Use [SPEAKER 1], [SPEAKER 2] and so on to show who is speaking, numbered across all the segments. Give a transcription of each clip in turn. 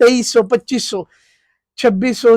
[SPEAKER 1] 2300 2500 2600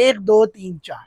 [SPEAKER 1] 1 2 3 4